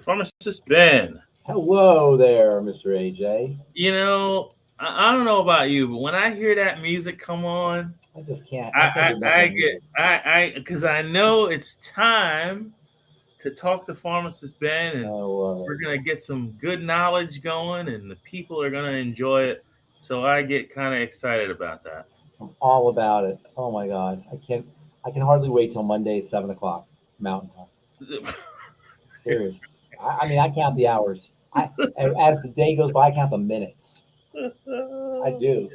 Pharmacist Ben. Hello there, Mr. AJ. You know, I don't know about you, but when I hear that music come on, I just can't. because I know it's time to talk to Pharmacist Ben, and we're gonna get some good knowledge going, and the people are gonna enjoy it. So I get kind of excited about that. I'm all about it. Oh my God, I can hardly wait till Monday at 7:00 Mountain Time. Serious. I mean, I count the hours. As the day goes by, I count the minutes. I do.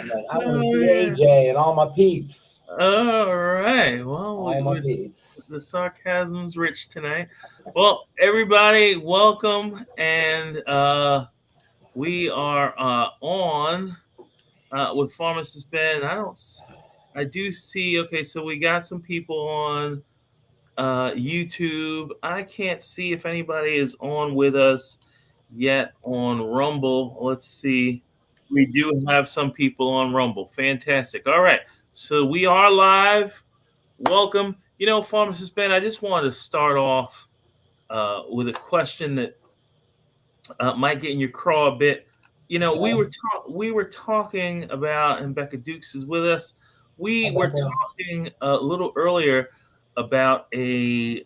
I'm like, I want to see AJ and all my peeps. All right. Well, the sarcasm's rich tonight. Well, everybody, welcome, and we are on with Pharmacist Ben. I do see. Okay, so we got some people on YouTube. I can't see if anybody is on with us yet on Rumble. Let's see. We do have some people on Rumble. Fantastic. All right. So we are live. Welcome. You know, Pharmacist Ben, I just wanted to start off with a question that might get in your craw a bit. You know, we were talking about, and Becca Dukes is with us. We were talking a little earlier about a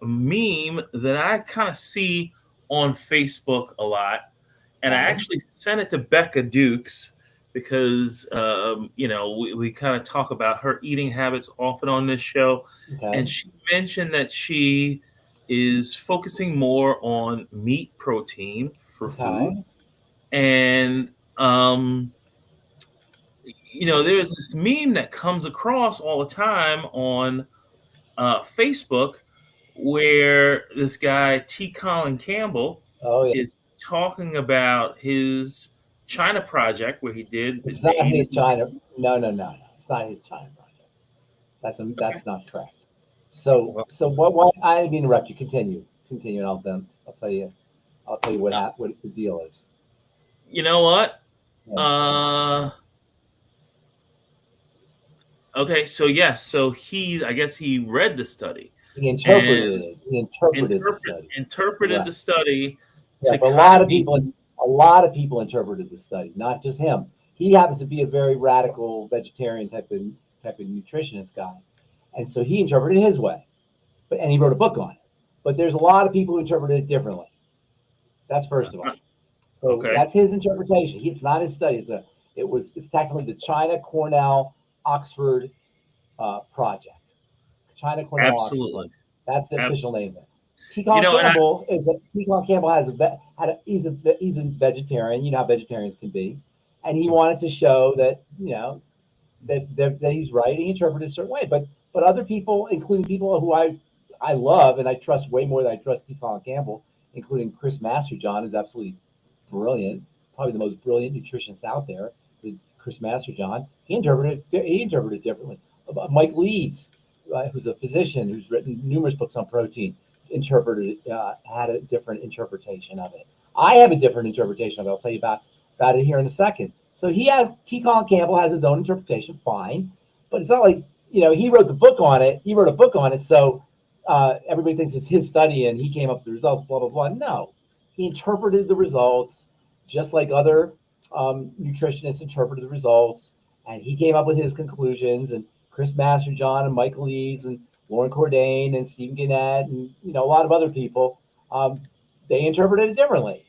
meme that I kind of see on Facebook a lot. And I actually sent it to Becca Dukes because, you know, we kind of talk about her eating habits often on this show. Okay. And she mentioned that she is focusing more on meat protein for food. And, you know, there's this meme that comes across all the time on Facebook where this guy, T. Colin Campbell, is talking about his China project where he did. It's not his China. No. It's not his China project. That's not correct. So what? I didn't interrupt you. Continue, and I'll tell you what the deal is. You know what? Yeah. Okay. So yes. So I guess he read the study. He interpreted it. He interpreted the study. Yeah, but a lot of people interpreted the study, not just him. He happens to be a very radical vegetarian type of nutritionist guy, and so he interpreted it his way. And he wrote a book on it. But there's a lot of people who interpreted it differently. That's first of all. So that's his interpretation. It's not his study. It's technically the China Cornell Oxford project. China Cornell. Absolutely. Oxford. That's the official name of it. T. Colin Campbell he's a vegetarian. You know how vegetarians can be, and he wanted to show that that he's right. He interpreted it a certain way, but other people, including people who I love and I trust way more than I trust T. Colin Campbell, including Chris Masterjohn, who's absolutely brilliant, probably the most brilliant nutritionist out there. Chris Masterjohn, he interpreted it differently. Mike Leeds, who's a physician who's written numerous books on protein, had a different interpretation of it. I have a different interpretation of it. I'll tell you about it here in a second. So T. Colin Campbell has his own interpretation, fine, but it's not like, he wrote the book on it. He wrote a book on it, so everybody thinks it's his study and he came up with the results, blah, blah, blah. No, he interpreted the results just like other nutritionists interpreted the results, and he came up with his conclusions, and Chris Masterjohn and Michael Lees and Lauren Cordain and Stephen Gannett and, a lot of other people, they interpreted it differently.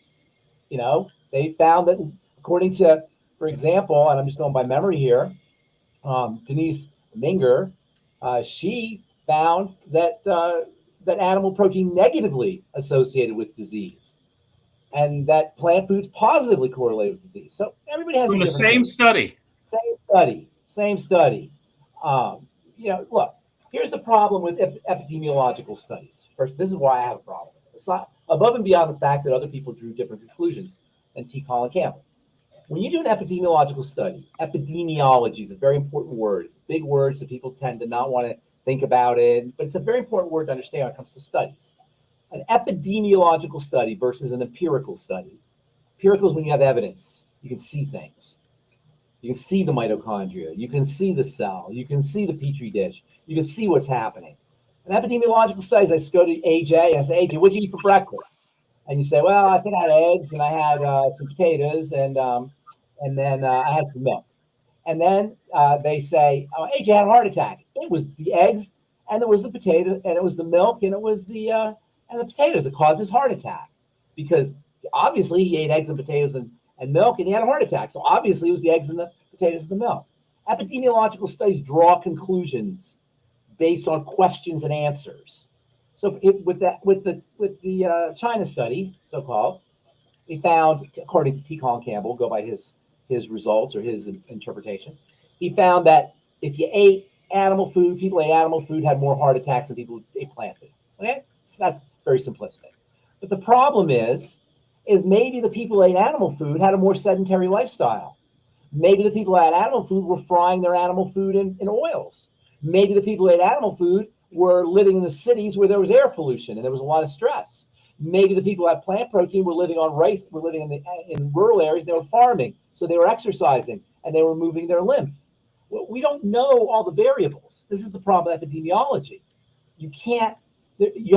They found that according to, for example, and I'm just going by memory here, Denise Minger, she found that animal protein negatively associated with disease, and that plant foods positively correlate with disease. So everybody has the same study. Same study. Look, here's the problem with epidemiological studies. First, this is why I have a problem. It's not above and beyond the fact that other people drew different conclusions than T. Colin Campbell. When you do an epidemiological study, epidemiology is a very important word. It's a big word, so people tend to not want to think about it, but it's a very important word to understand when it comes to studies. An epidemiological study versus an empirical study. Empirical is when you have evidence. You can see things. You can see the mitochondria. You can see the cell. You can see the petri dish. You can see what's happening. In epidemiological studies, I go to AJ and I say, AJ, what'd you eat for breakfast? And you say, well, I think I had eggs and I had some potatoes and then I had some milk. And then they say, oh, AJ had a heart attack. It was the eggs and it was the potatoes and it was the milk and it was the potatoes that caused his heart attack. Because obviously he ate eggs and potatoes and milk and he had a heart attack. So obviously it was the eggs and the potatoes and the milk. Epidemiological studies draw conclusions based on questions and answers. So with the China study, so-called, we found, according to T. Colin Campbell, go by his results or his interpretation, he found that if you ate animal food, people ate animal food had more heart attacks than people who ate plant food. Okay, so that's very simplistic. But the problem is maybe the people who ate animal food had a more sedentary lifestyle. Maybe the people who had animal food were frying their animal food in oils. Maybe the people who ate animal food were living in the cities where there was air pollution and there was a lot of stress. Maybe the people who had plant protein were living on rice, were living in rural areas, they were farming, so they were exercising and they were moving their lymph. Well, we don't know all the variables. This is the problem with epidemiology. You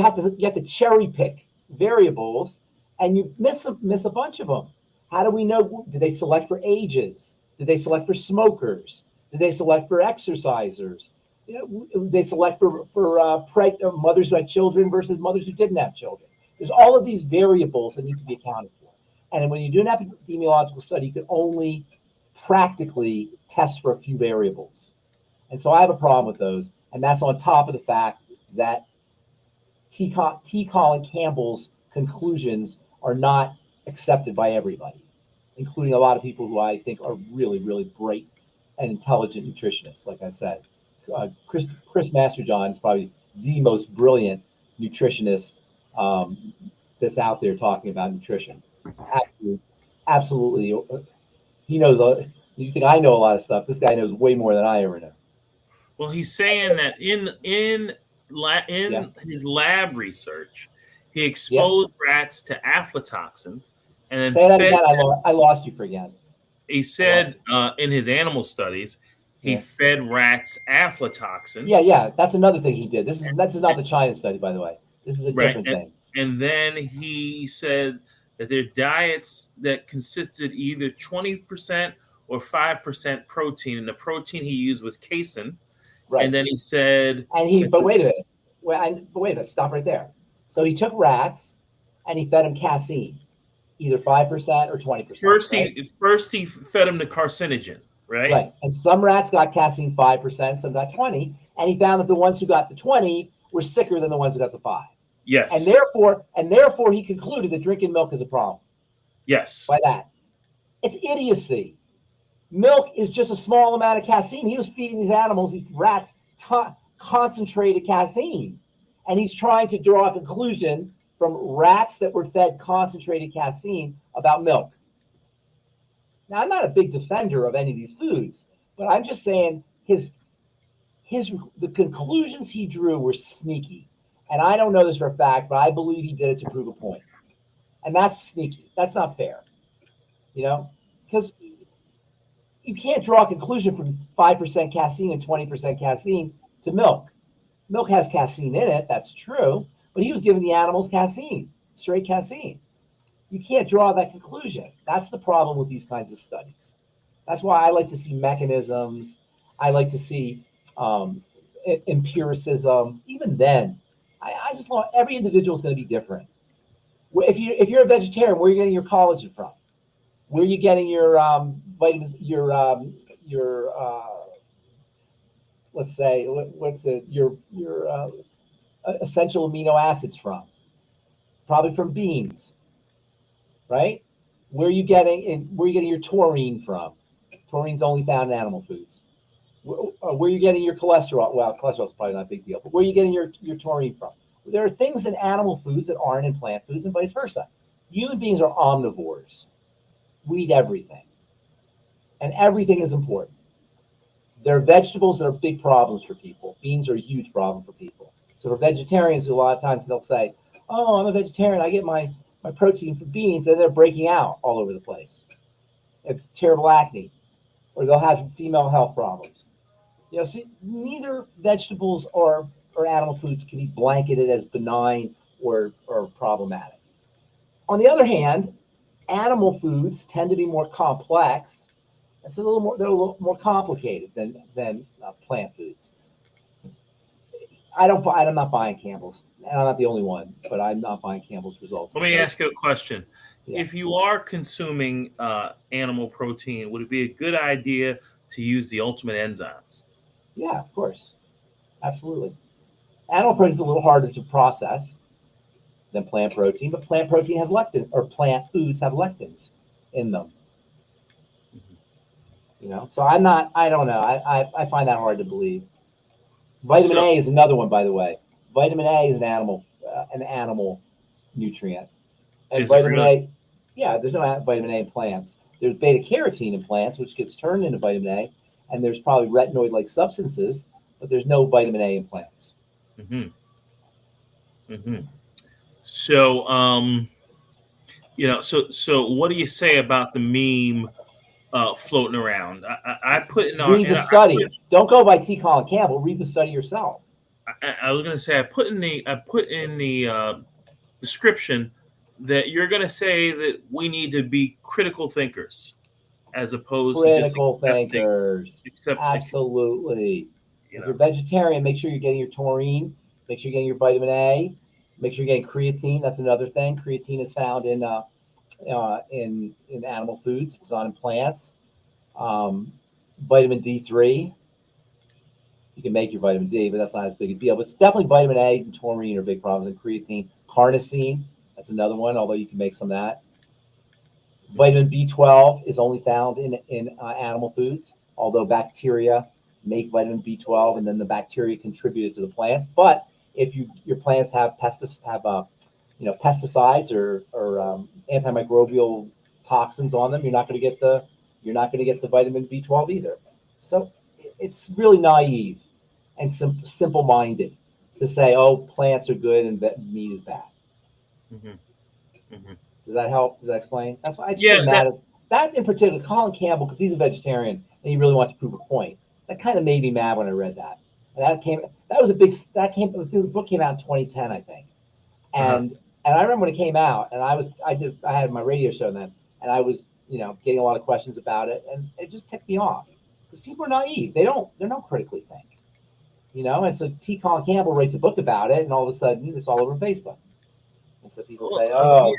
have to cherry pick variables and you miss a bunch of them. How do we know? Did they select for ages? Did they select for smokers? Did they select for exercisers? They select for mothers who had children versus mothers who didn't have children. There's all of these variables that need to be accounted for. And when you do an epidemiological study, you can only practically test for a few variables. And so I have a problem with those. And that's on top of the fact that T. Colin Campbell's conclusions are not accepted by everybody, including a lot of people who I think are really, really great and intelligent nutritionists. Like I said, Chris Masterjohn is probably the most brilliant nutritionist that's out there talking about nutrition. Absolutely. He knows. You think I know a lot of stuff? This guy knows way more than I ever know. Well, he's saying that in his lab research, he exposed rats to aflatoxin, and then say that again. I lost you for again. He said in his animal studies, he fed rats aflatoxin. Yeah. That's another thing he did. This is not the China study, by the way. This is a different thing. And then he said that their diets that consisted either 20% or 5% protein, and the protein he used was casein. Right. And then he said, but wait a minute. Wait a minute. Stop right there. So he took rats and he fed them casein, either 5% or 20%. First he fed them the carcinogen, right? Right. And some rats got casein 5%, some got 20%, and he found that the ones who got the 20 were sicker than the ones who got the 5. Yes. And therefore he concluded that drinking milk is a problem. Yes. By that. It's idiocy. Milk is just a small amount of casein. He was feeding these animals, these rats, concentrated casein. And he's trying to draw a conclusion from rats that were fed concentrated casein about milk. Now, I'm not a big defender of any of these foods, but I'm just saying the conclusions he drew were sneaky. And I don't know this for a fact, but I believe he did it to prove a point. And that's sneaky. That's not fair. Because you can't draw a conclusion from 5% casein and 20% casein to milk. Milk has casein in it, that's true, but he was giving the animals casein, straight casein. You can't draw that conclusion. That's the problem with these kinds of studies. That's why I like to see mechanisms. I like to see empiricism. Even then, I just want every individual is going to be different. If you're a vegetarian, where are you getting your collagen from? Where are you getting your vitamins? Let's say your essential amino acids from? Probably from beans, right? Where are you getting your taurine from? Taurine's only found in animal foods. Where are you getting your cholesterol? Well, cholesterol is probably not a big deal, but where are you getting your taurine from? There are things in animal foods that aren't in plant foods and vice versa. Human beings are omnivores. We eat everything. And everything is important. There are vegetables that are big problems for people. Beans are a huge problem for people. So for vegetarians, a lot of times they'll say, oh, I'm a vegetarian. I get my protein from beans, and they're breaking out all over the place. They have terrible acne, or they'll have female health problems. See, neither vegetables are or animal foods can be blanketed as benign or problematic. On the other hand, animal foods tend to be more complex. They're a little more complicated than plant foods. I'm not buying Campbell's, and I'm not the only one, but I'm not buying Campbell's results. Let me ask you a question. Yeah. If you are consuming animal protein, would it be a good idea to use the ultimate enzymes? Yeah, of course. Absolutely. Animal protein is a little harder to process than plant protein, but plant protein has lectin, or plant foods have lectins in them. You know, so I don't know. I find that hard to believe. Vitamin A is another one, by the way. Vitamin A is an animal nutrient. And vitamin A, yeah, there's no vitamin A in plants. There's beta carotene in plants, which gets turned into vitamin A, and there's probably retinoid-like substances, but there's no vitamin A in plants. So, you know, so what do you say about the meme floating around? I put in read the study. Don't go by T. Colin Campbell. Read the study yourself. I was going to say I put in the description that you're going to say that we need to be critical thinkers as opposed to just thinkers. Absolutely. If you're vegetarian, make sure you're getting your taurine. Make sure you're getting your vitamin A. Make sure you're getting creatine. That's another thing. Creatine is found in animal foods. It's not in plants. Vitamin D3. You can make your vitamin D, but that's not as big a deal. But it's definitely vitamin A and taurine are big problems, and creatine. Carnosine, that's another one, although you can make some of that. Vitamin B12 is only found in animal foods, although bacteria make vitamin B12, and then the bacteria contribute it to the plants. But if your plants have pesticides or antimicrobial toxins on them, you're not going to get the vitamin B12 either. So it's really naive and simple-minded to say, oh, plants are good and meat is bad. Does that help? Does that explain? That's why I just get mad at that in particular. Colin Campbell, because he's a vegetarian and he really wants to prove a point. That kind of made me mad when I read that. And the book came out in 2010, I think. And I remember when it came out, and I had my radio show then, and I was, getting a lot of questions about it, and it just ticked me off because people are naive. They don't critically think, and so T. Colin Campbell writes a book about it, and all of a sudden it's all over Facebook. And so people say, oh,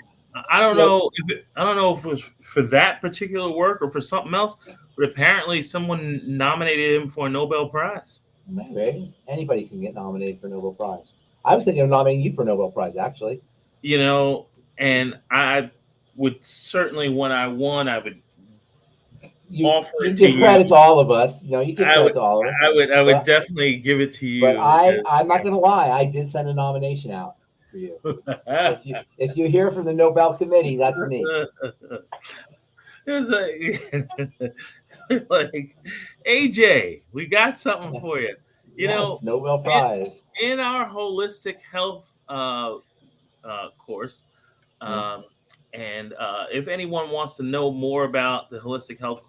I don't know if it was for that particular work or for something else, but apparently someone nominated him for a Nobel Prize. Maybe anybody can get nominated for a Nobel Prize. I was thinking of nominating you for a Nobel Prize, actually. And I would certainly, when I won, I would offer it to you. Give credit to all of us. You give credit to all of us. I would definitely give it to you. But I'm not going to lie. I did send a nomination out for you. So if you hear from the Nobel Committee, that's me. It was like AJ, we got something for you. Nobel Prize in our holistic health course. And if anyone wants to know more about the holistic health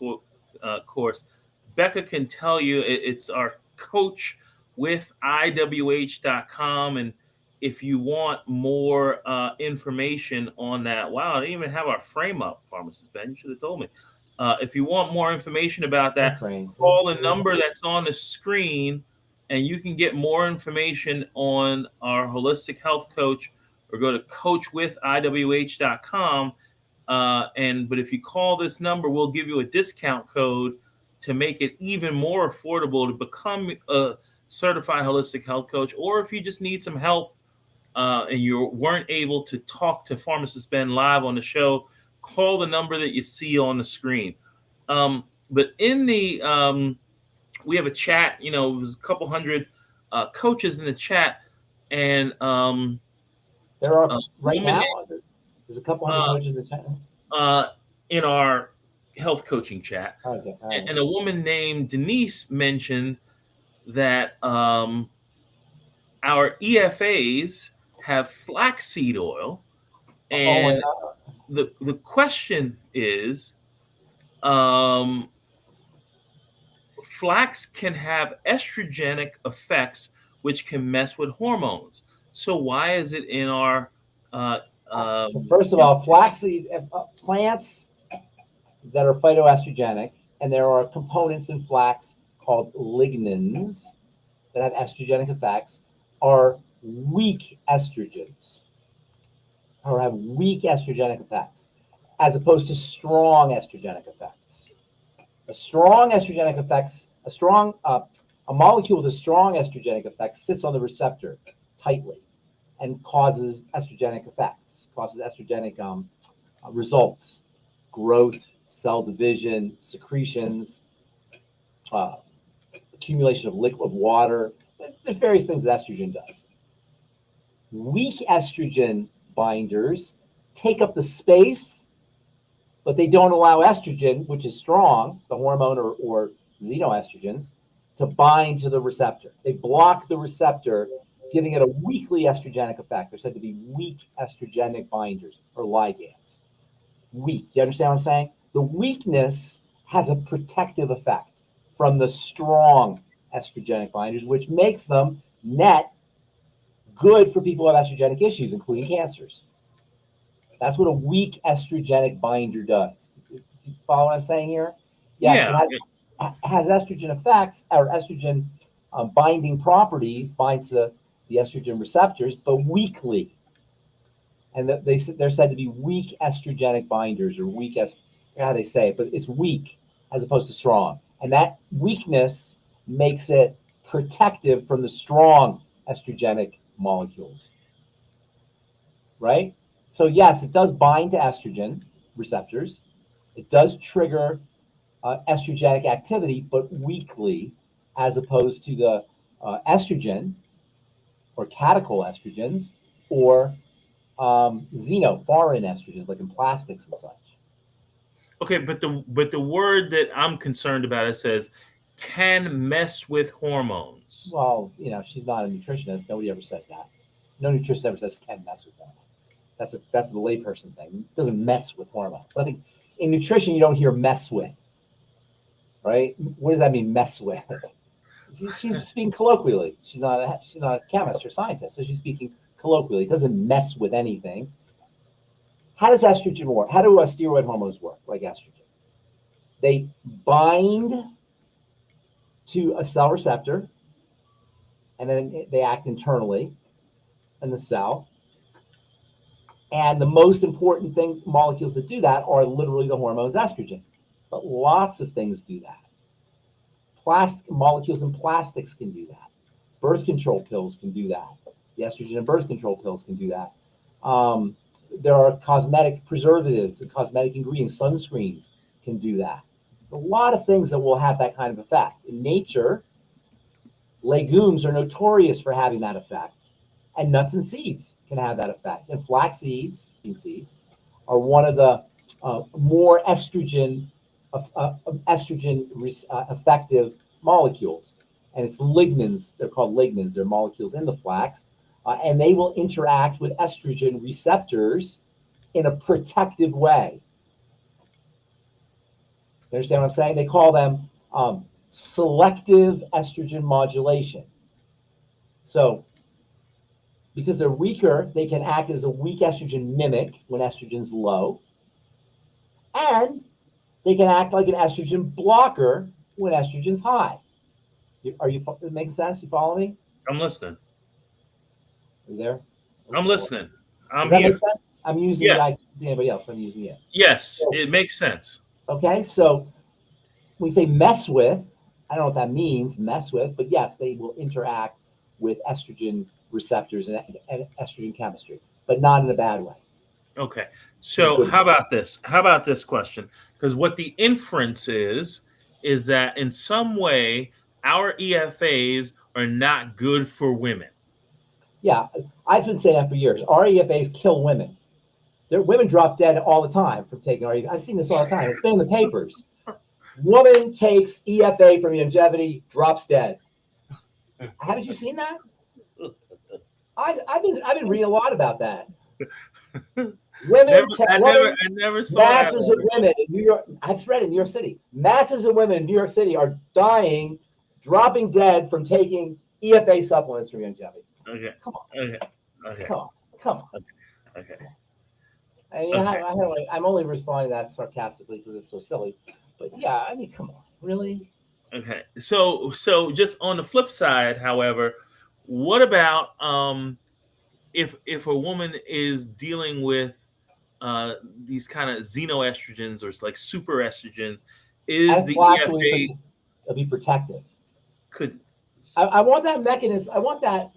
course, Becca can tell you. It's our coach with YGY.com. And if you want more information on that, wow, I didn't even have our frame up, Pharmacist Ben. You should have told me. If you want more information about that, call the number that's on the screen, and you can get more information on our holistic health coach, or go to coachwithIWH.com. But if you call this number, we'll give you a discount code to make it even more affordable to become a certified holistic health coach. Or if you just need some help and you weren't able to talk to Pharmacist Ben live on the show, call the number that you see on the screen. But in the we have a chat. There's a couple hundred coaches in the chat, and there are right now. There's a couple hundred coaches in the chat. In our health coaching chat, okay. Right. And a woman named Denise mentioned that our EFAs have flaxseed oil, and the question is, flax can have estrogenic effects which can mess with hormones. So why is it in our so first of all, flaxseed plants that are phytoestrogenic, and there are components in flax called lignans that have estrogenic effects, are weak estrogens or have weak estrogenic effects as opposed to strong estrogenic effects. A strong estrogenic effects, a molecule with a strong estrogenic effect sits on the receptor tightly and causes estrogenic effects, causes estrogenic results, growth, cell division, secretions, accumulation of liquid water. There's various things that estrogen does. Weak estrogen binders take up the space, but they don't allow estrogen, which is strong, the hormone or xenoestrogens, to bind to the receptor. They block the receptor, giving it a weakly estrogenic effect. They're said to be weak estrogenic binders or ligands. Weak. You understand what I'm saying? The weakness has a protective effect from the strong estrogenic binders, which makes them net good for people who have estrogenic issues, including cancers. That's what a weak estrogenic binder does. Do you follow what I'm saying here? Yes, it has estrogen effects or estrogen binding properties, binds to the estrogen receptors, but weakly. And they're said to be weak estrogenic binders or weak, how they say it, but it's weak as opposed to strong. And that weakness makes it protective from the strong estrogenic molecules, right? So yes, it does bind to estrogen receptors. It does trigger estrogenic activity, but weakly, as opposed to the estrogen or catechol estrogens or foreign estrogens, like in plastics and such. Okay, but the word that I'm concerned about, it says can mess with hormones. Well, she's not a nutritionist. Nobody ever says that. No nutritionist ever says can mess with hormones. That's the layperson thing. It doesn't mess with hormones. I think in nutrition you don't hear mess with, right? What does that mean, mess with? She's speaking colloquially. She's not a chemist or scientist, so she's speaking colloquially. It doesn't mess with anything. How does estrogen work? How do steroid hormones work, like estrogen? They bind to a cell receptor, and then they act internally in the cell. And the most important molecules that do that are literally the hormones estrogen. But lots of things do that. Molecules in plastics can do that. Birth control pills can do that. The estrogen in birth control pills can do that. There are cosmetic preservatives and cosmetic ingredients, sunscreens can do that. A lot of things that will have that kind of effect. In nature, legumes are notorious for having that effect. And nuts and seeds can have that effect. And flax seeds, are one of the more estrogen effective molecules. And it's lignans. They're called lignans. They're molecules in the flax. And they will interact with estrogen receptors in a protective way. You understand what I'm saying? They call them selective estrogen modulation. So, because they're weaker, they can act as a weak estrogen mimic when estrogen's low. And they can act like an estrogen blocker when estrogen's high. It makes sense? You follow me? I'm listening. Are you there? I'm listening. Does that make sense? I'm using it. I can't see anybody else. I'm using it. Yes, so, it makes sense. Okay, so when we say mess with, I don't know what that means, mess with, but yes, they will interact with estrogen receptors and estrogen chemistry, but not in a bad way. Okay, so how about this? How about this question? Because what the inference is that in some way our EFAs are not good for women. Yeah, I've been saying that for years. Our EFAs kill women. Women drop dead all the time from taking REFA. I've seen this all the time. It's been in the papers. Woman takes EFA from longevity, drops dead. Haven't you seen that? I've been reading a lot about that. I never saw masses of women in New York. I've read in New York City. Masses of women in New York City are dying, dropping dead from taking EFA supplements for longevity. Okay. Come on. Okay. Come on. Okay. I mean, I'm only responding to that sarcastically because it's so silly. But yeah, I mean, come on, really? Okay. So just on the flip side, however, what about if a woman is dealing with these kind of xenoestrogens or like super estrogens, is And the flax EFA will be protective. could I want that mechanism. I want that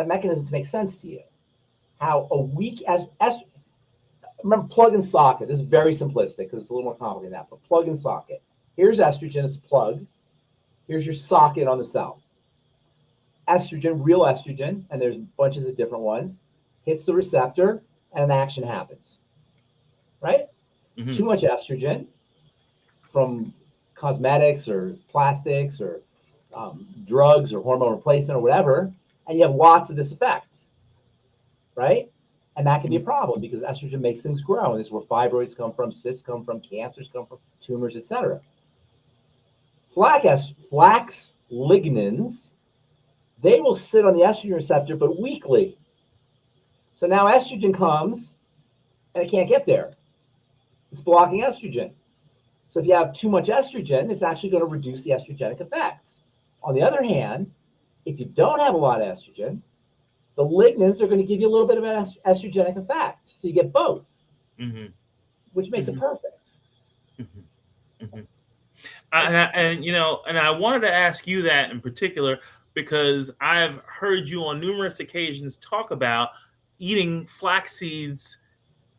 mechanism to make sense to you. How a weak remember plug and socket. This is very simplistic because it's a little more complicated than that. But plug and socket. Here's estrogen. It's a plug. Here's your socket on the cell. Estrogen, real estrogen, and there's bunches of different ones, hits the receptor and an action happens. Right? Mm-hmm. Too much estrogen from cosmetics or plastics or drugs or hormone replacement or whatever, and you have lots of this effect, right? And that can be a problem because estrogen makes things grow, and this is where fibroids come from, cysts come from, cancers come from, tumors, etc. Flax lignans, they will sit on the estrogen receptor, but weakly. So now estrogen comes, and it can't get there. It's blocking estrogen. So if you have too much estrogen, it's actually going to reduce the estrogenic effects. On the other hand, if you don't have a lot of estrogen, the lignans are going to give you a little bit of an estrogenic effect. So you get both, which makes it perfect. And I wanted to ask you that in particular because I've heard you on numerous occasions talk about eating flax seeds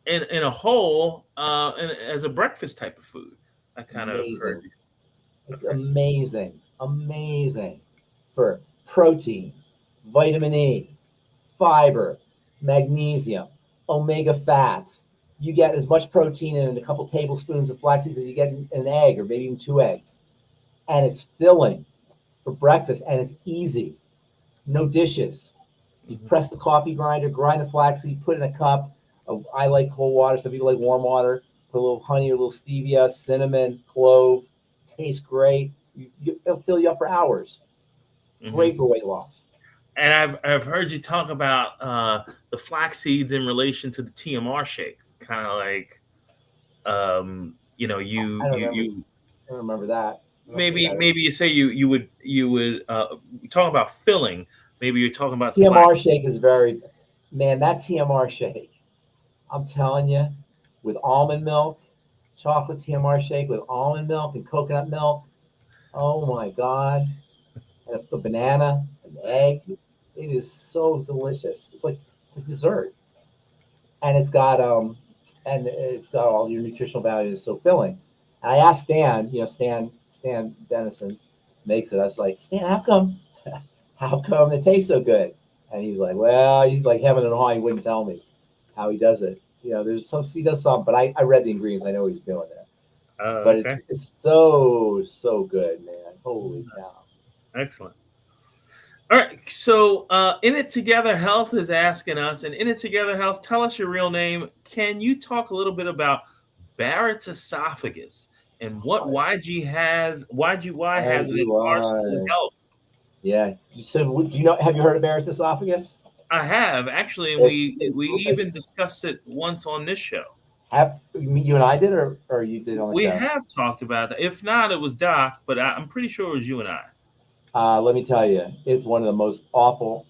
in a whole as a breakfast type of food. I kind of heard you. It's amazing for protein, vitamin E, fiber, magnesium, omega fats. You get as much protein in a couple tablespoons of flax seeds as you get in an egg, or maybe even 2 eggs. And it's filling for breakfast, and it's easy. No dishes. You press the coffee grinder, grind the flax seed, put it in a cup. I like cold water. Some people like warm water. Put a little honey, a little stevia, cinnamon, clove. Tastes great. It'll fill you up for hours. Great for weight loss. And I've heard you talk about the flax seeds in relation to the TMR shakes. Kind of like, I don't remember that. Maybe you say you would talk about filling. Maybe you're talking about TMR shake is that TMR shake. I'm telling you, with almond milk, chocolate TMR shake with almond milk and coconut milk. Oh my God. And a banana, an egg. It is so delicious. It's like dessert. And it's got all your nutritional value. It's so filling. And I asked Stan, Stan Dennison makes it. I was like, Stan, how come it tastes so good? And he's like, well, he's like heaven and hell. He wouldn't tell me how he does it. He does some, but I read the ingredients. I know he's doing it. But it's so good, man. Holy cow. Excellent. All right. So In It Together Health is asking us, and In It Together Health, tell us your real name. Can you talk a little bit about Barrett's esophagus and what YGY has in regards to health? Yeah. So have you heard of Barrett's esophagus? I have, actually, and we even discussed it once on this show. You and I did, or you did on the show? We have talked about that. If not, it was Doc, but I'm pretty sure it was you and I. Let me tell you, it's one of the most awful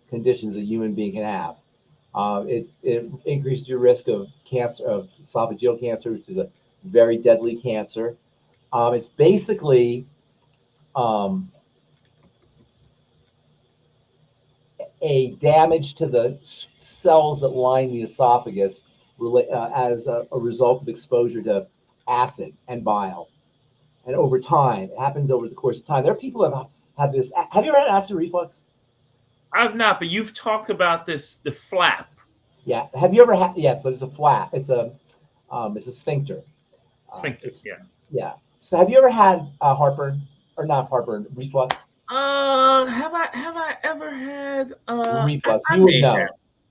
conditions a human being can have. It increases your risk of cancer, of esophageal cancer, which is a very deadly cancer. It's basically a damage to the cells that line the esophagus as a result of exposure to acid and bile. And over time, it happens over the course of time. There are people that have this. Have you ever had acid reflux? I've not, but you've talked about the flap. Yeah. Have you ever had? Yeah. So it's a flap. It's a sphincter. Sphincter. Yeah. So have you ever had heartburn, or not heartburn, reflux? Have I ever had reflux?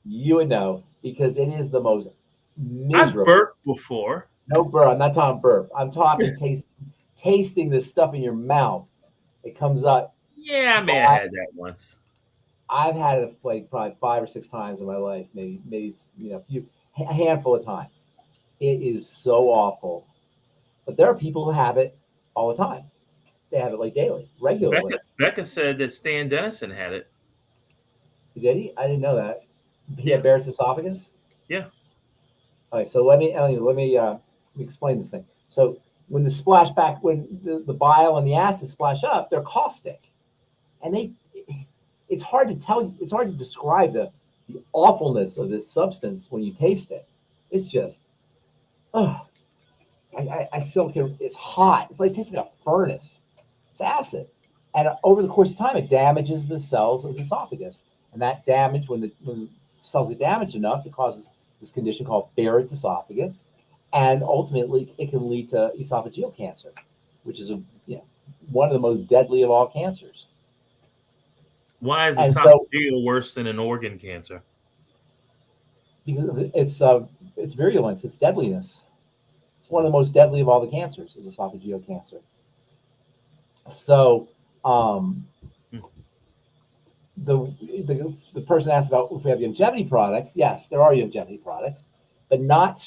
You would know because it is the most miserable. I've burped before. No, bro, I'm not talking burp. I'm talking tasting this stuff in your mouth. It comes up. Yeah, I may have had that once. I've had it like probably 5 or 6 times in my life, maybe a handful of times. It is so awful. But there are people who have it all the time. They have it like daily, regularly. Becca said that Stan Dennison had it. Did he? I didn't know that. He had Barrett's esophagus? Yeah. All right, so let me explain this thing. So when the splashback, when the bile and the acid splash up, they're caustic. And it's hard to tell you, it's hard to describe the awfulness of this substance when you taste it. It's just, I still can, it's hot. It's like, it tastes like a furnace. It's acid. And over the course of time, it damages the cells of the esophagus. And that damage, when the cells get damaged enough, it causes this condition called Barrett's esophagus. And ultimately, it can lead to esophageal cancer, which is one of the most deadly of all cancers. Why is esophageal worse than an organ cancer? Because it's virulence, it's deadliness. It's one of the most deadly of all the cancers, is esophageal cancer. So the person asked about if we have longevity products. Yes, there are longevity products, but not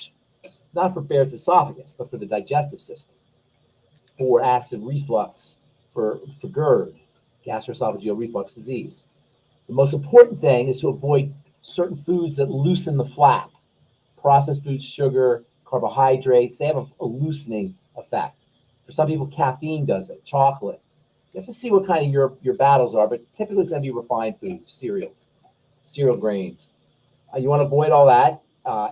for Barrett's esophagus, but for the digestive system, for acid reflux, for GERD, gastroesophageal reflux disease. The most important thing is to avoid certain foods that loosen the flap. Processed foods, sugar, carbohydrates, they have a loosening effect. For some people, caffeine does it, chocolate. You have to see what kind of your battles are, but typically it's going to be refined foods, cereal grains. You want to avoid all that.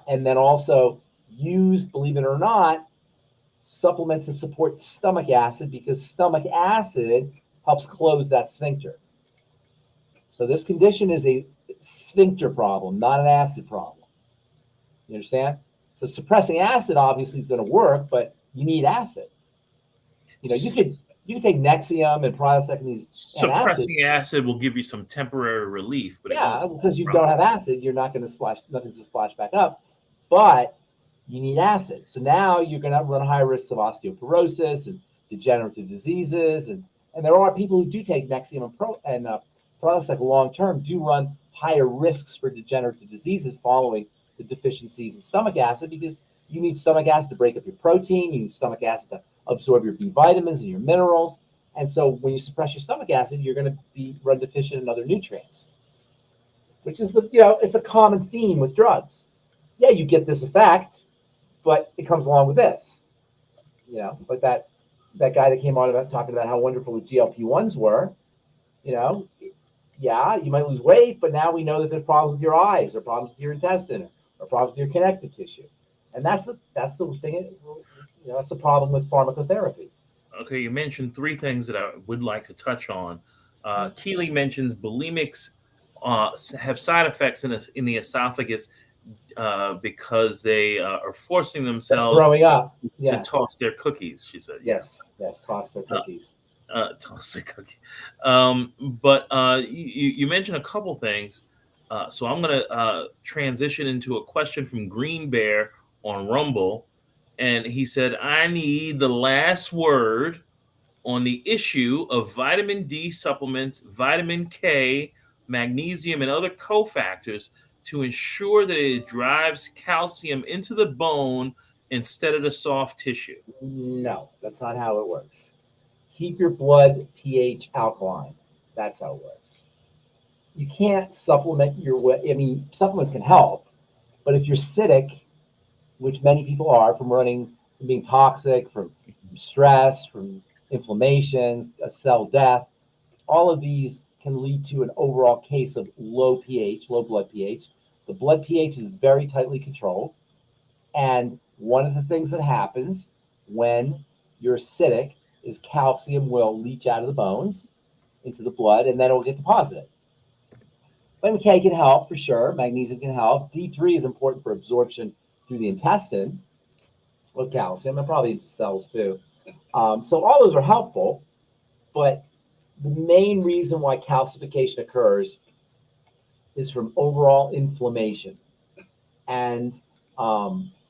And then also use, believe it or not, supplements that support stomach acid, because stomach acid helps close that sphincter. So this condition is a sphincter problem, not an acid problem. You understand? So suppressing acid obviously is going to work, but you need acid. You can take Nexium and Prilosec and these suppressing acid will give you some temporary relief, but because you don't have acid, you're not going to nothing's to splash back up, but you need acid. So now you're going to run high risks of osteoporosis and degenerative diseases, and there are people who do take Nexium and Prilosec long term do run higher risks for degenerative diseases following the deficiencies in stomach acid, because you need stomach acid to break up your protein, you need stomach acid to absorb your B vitamins and your minerals. And so when you suppress your stomach acid, you're going to run deficient in other nutrients, which is it's a common theme with drugs. Yeah, you get this effect, but it comes along with this. Like that guy that came on about talking about how wonderful the GLP-1s were. Yeah, you might lose weight, but now we know that there's problems with your eyes, or problems with your intestine, or problems with your connective tissue. And that's the thing. That's a problem with pharmacotherapy. Okay, you mentioned 3 things that I would like to touch on. Keely mentions bulimics have side effects in the esophagus because they are forcing themselves throwing up to toss their cookies. She said, "Yes, toss their cookies." Toss their cookie. But you mentioned a couple things, so I'm going to transition into a question from Green Bear on Rumble. And he said, I need the last word on the issue of vitamin D supplements, vitamin K, magnesium, and other cofactors to ensure that it drives calcium into the bone instead of the soft tissue. No, that's not how it works. Keep your blood pH alkaline. That's how it works. You can't supplement supplements can help, but if you're acidic, which many people are, from being toxic, from stress, from inflammations, cell death, all of these can lead to an overall case of low blood pH. The blood pH is very tightly controlled. And one of the things that happens when you're acidic is calcium will leach out of the bones into the blood, and then it will get deposited. Vitamin K can help for sure. Magnesium can help. D3 is important for absorption through the intestine with calcium, and probably into cells too. So all those are helpful, but the main reason why calcification occurs is from overall inflammation and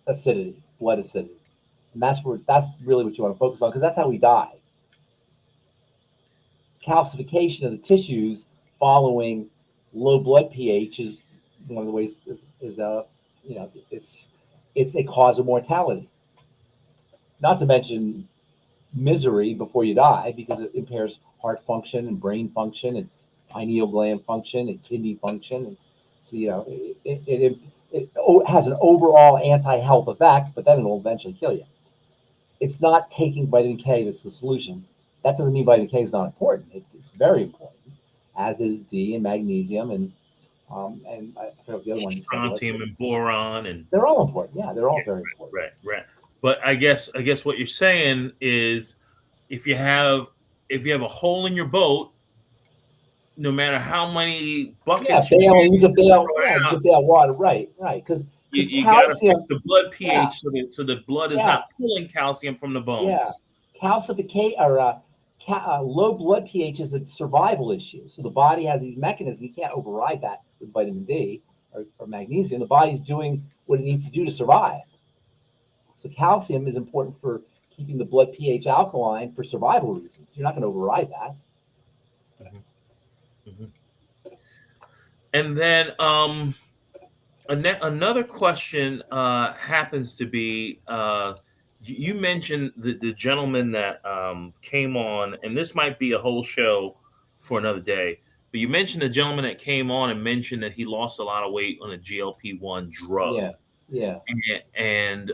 acidity, blood acidity. And that's really what you want to focus on, because that's how we die. calcification of the tissues following low blood pH is one of the ways it's a cause of mortality. Not to mention misery before you die, because it impairs heart function and brain function and pineal gland function and kidney function. And so, it has an overall anti-health effect, but then it will eventually kill you. It's not taking vitamin K that's the solution. That doesn't mean vitamin K is not important. It's very important, as is D and magnesium and I forgot the other one. Strontium and boron, and they're all important. Yeah, they're all very important. Right. But I guess what you're saying is, if you have a hole in your boat, no matter how many buckets you can bail water, right? Because you calcium, gotta fix the blood pH so the blood is not pulling calcium from the bones. Yeah, calcification or low blood pH is a survival issue. So the body has these mechanisms. You can't override that with vitamin D or magnesium. The body's doing what it needs to do to survive. So calcium is important for keeping the blood pH alkaline for survival reasons. You're not going to override that. And then another question happens to be, you mentioned the gentleman that came on, and this might be a whole show for another day, but you mentioned the gentleman that came on and mentioned that he lost a lot of weight on a GLP-1 drug. Yeah. And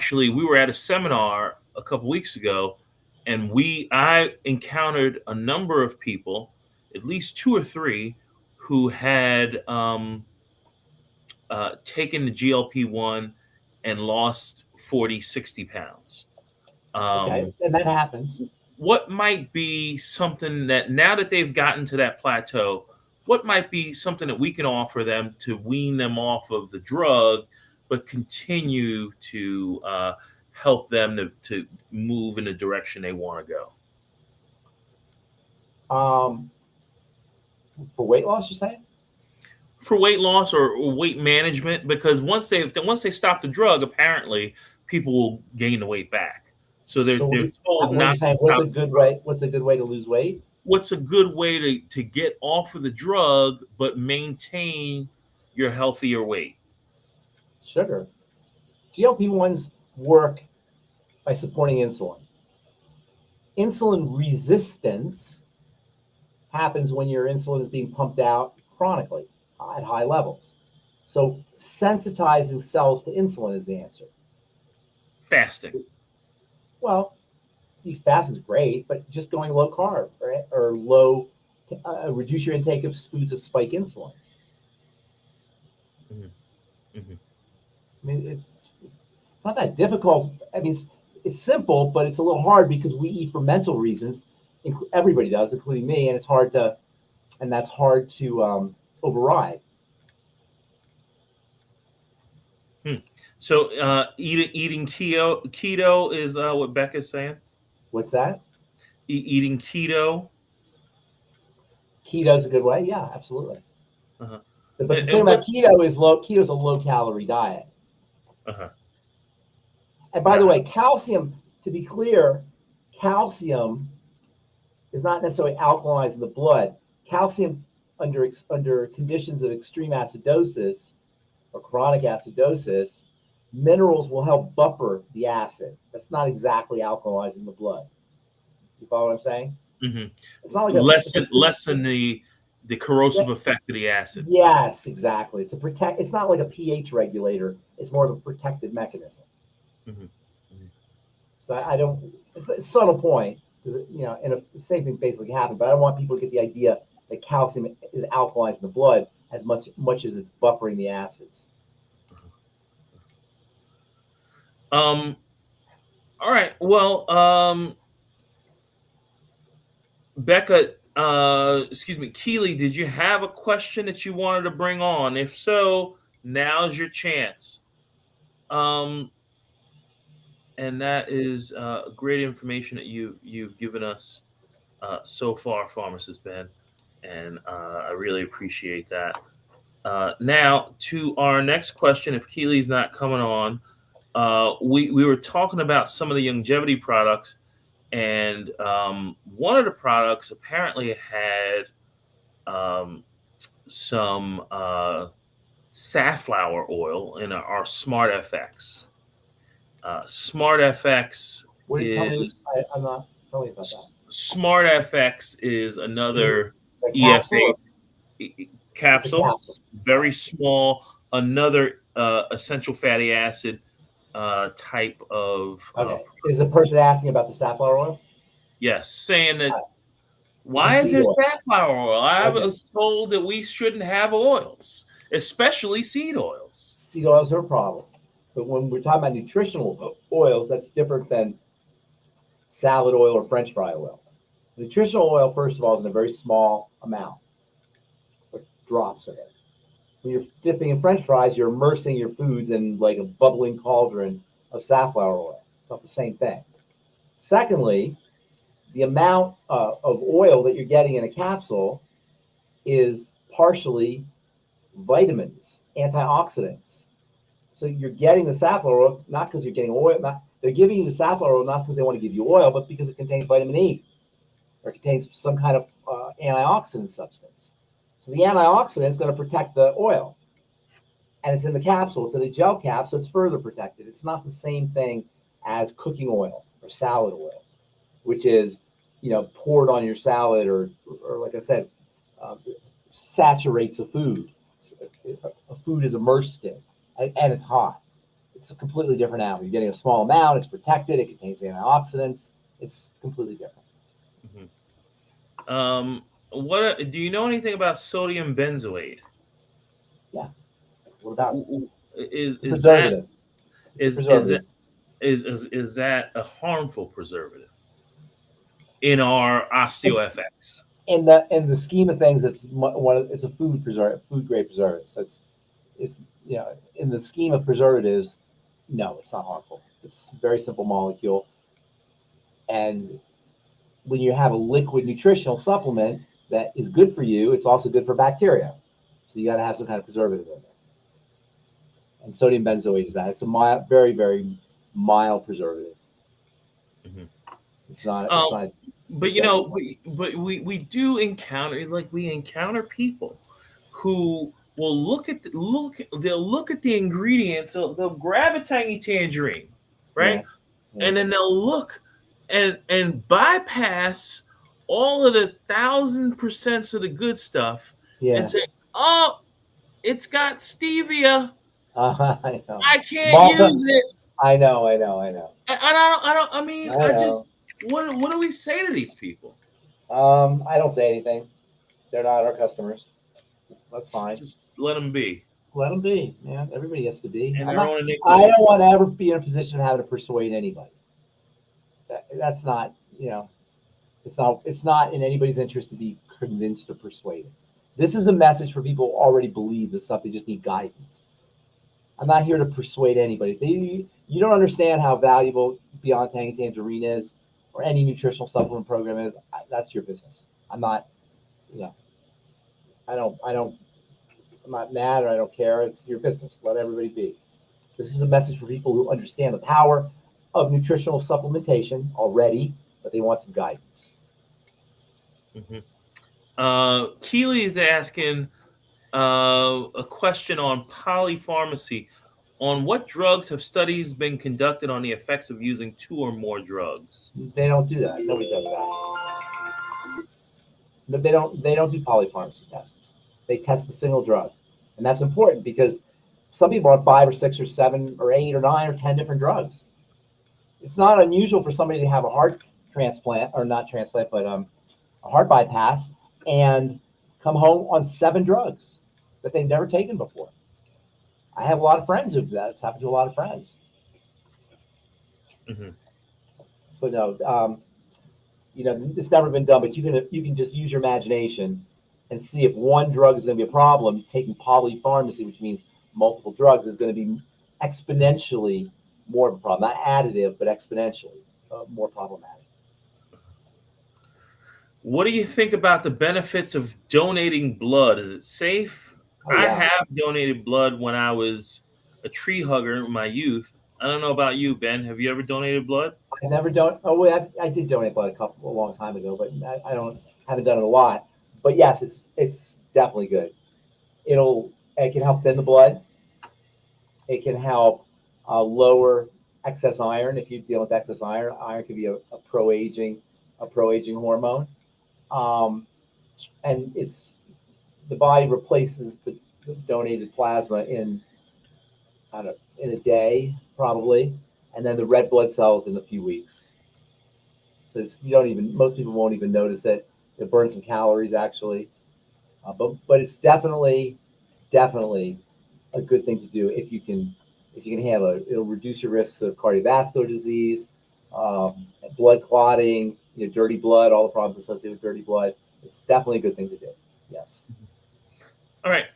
we were at a seminar a couple weeks ago, and I encountered a number of people, at least 2 or 3, who had taken the GLP-1 and lost 40, 60 pounds. And that happens. What might be something that, now that they've gotten to that plateau, what might be something that we can offer them to wean them off of the drug, but continue to help them to move in the direction they want to go? For weight loss, you're saying? For weight loss or weight management, because once they stop the drug, apparently people will gain the weight back. So they're told not. What's a good way to lose weight? What's a good way to get off of the drug but maintain your healthier weight? Sugar. GLP-1s work by supporting insulin. Insulin resistance happens when your insulin is being pumped out chronically at high levels. So sensitizing cells to insulin is the answer. Fasting. Well, fasting is great, but just going low carb, right? Or reduce your intake of foods that spike insulin. I mean, it's not that difficult. I mean, it's simple, but it's a little hard because we eat for mental reasons. Everybody does, including me, and that's hard to override. So eating keto is what Becca's saying. What's that? Eating keto. Keto's a good way. Yeah, absolutely. But the thing about keto is keto's a low calorie diet. And by the way, calcium, to be clear, calcium is not necessarily alkalizing the blood. Calcium under conditions of extreme acidosis or chronic acidosis, minerals will help buffer the acid. That's not exactly alkalizing the blood. You follow what I'm saying? It's not like lessen the corrosive effect of the acid. Yes, exactly. It's not like a pH regulator. It's more of a protective mechanism. So it's a subtle point, because and the same thing basically happened. But I don't want people to get the idea that calcium is alkalizing the blood as much as it's buffering the acids. All right. Well, Becca, Keely, did you have a question that you wanted to bring on? If so, now's your chance. And that is great information that you've given us so far, Pharmacist Ben, and I really appreciate that. Now, to our next question, if Keely's not coming on, we were talking about some of the longevity products, and one of the products apparently had some safflower oil in our SmartFX. SmartFX is I'm not telling you about that. SmartFX is another capsule? capsule, very small, another essential fatty acid type of. Okay. Is the person asking about the safflower oil? Yes, saying that. Why is there safflower oil? I was told that we shouldn't have oils, especially seed oils. Seed oils are a problem. But when we're talking about nutritional oils, that's different than salad oil or French fry oil. Nutritional oil, first of all, is in a very small amount, like drops of it. When you're dipping in French fries, you're immersing your foods in like a bubbling cauldron of safflower oil. It's not the same thing. Secondly, the amount of oil that you're getting in a capsule is partially vitamins, antioxidants. So you're getting the safflower oil not because you're getting oil. They're giving you the safflower oil not because they want to give you oil, but because it contains vitamin E or it contains some kind of antioxidant substance. So the antioxidant is going to protect the oil, and it's in the capsule. It's in a gel cap, so it's further protected. It's not the same thing as cooking oil or salad oil, which is, poured on your salad or like I said, saturates a food. A food is immersed in, and it's hot. It's a completely different animal. You're getting a small amount. It's protected. It contains antioxidants. It's completely different. Mm-hmm. What do you know anything about sodium benzoate? Yeah. What about it? Is that a harmful preservative in our Osteo-fx? In the scheme of things, it's a food grade preservative. So it's in the scheme of preservatives, no, it's not harmful. It's a very simple molecule, and when you have a liquid nutritional supplement that is good for you, it's also good for bacteria. So you got to have some kind of preservative in there. And sodium benzoate is that. It's a very, very mild preservative. Mm-hmm. It's not. But we do encounter people who will look at the ingredients. They'll grab a Tangy tangerine, right? Yeah. And then they'll look and bypass all of the 1,000% of the good stuff and say, "Oh, it's got stevia. I know. I can't use it." I know. What do we say to these people? I don't say anything. They're not our customers. That's fine. Just let them be. Let them be, man. Everybody has to be. And I don't want to ever be in a position of having to persuade anybody. That's not, it's not in anybody's interest to be convinced or persuaded. This is a message for people who already believe this stuff. They just need guidance. I'm not here to persuade anybody. You don't understand how valuable Beyond Tangy Tangerine is, or any nutritional supplement program is. That's your business. I'm not, I'm not mad or I don't care. It's your business. Let everybody be. This is a message for people who understand the power of nutritional supplementation already, but they want some guidance. Mm-hmm. Keely is asking a question on polypharmacy. On what drugs have studies been conducted on the effects of using 2 or more drugs? They don't do that. Nobody does that. But they don't do polypharmacy tests. They test the single drug. And that's important because some people are on 5 or 6 or 7 or 8 or 9 or 10 different drugs. It's not unusual for somebody to have a heart transplant, or not transplant, but a heart bypass, and come home on 7 drugs that they've never taken before. I have a lot of friends who've that. It's happened to a lot of friends. Mm-hmm. So no, it's never been done, but you can just use your imagination and see if one drug is going to be a problem. Taking polypharmacy, which means multiple drugs, is going to be exponentially more of a problem. Not additive, but exponentially more problematic. What do you think about the benefits of donating blood? Is it safe? I have donated blood when I was a tree hugger in my youth. I don't know about you, Ben. Have you ever donated blood? I've never done. Oh, wait, I did donate blood a long time ago, but I haven't done it a lot. But yes, it's definitely good. It can help thin the blood. It can help lower excess iron. If you deal with excess iron, iron can be a pro-aging hormone. And the body replaces the donated plasma in a day probably, and then the red blood cells in a few weeks. So most people won't even notice it. It burns some calories actually, but it's definitely a good thing to do if you can handle it. It'll reduce your risks of cardiovascular disease, blood clotting, dirty blood, all the problems associated with dirty blood. It's definitely a good thing to do. Yes. All right.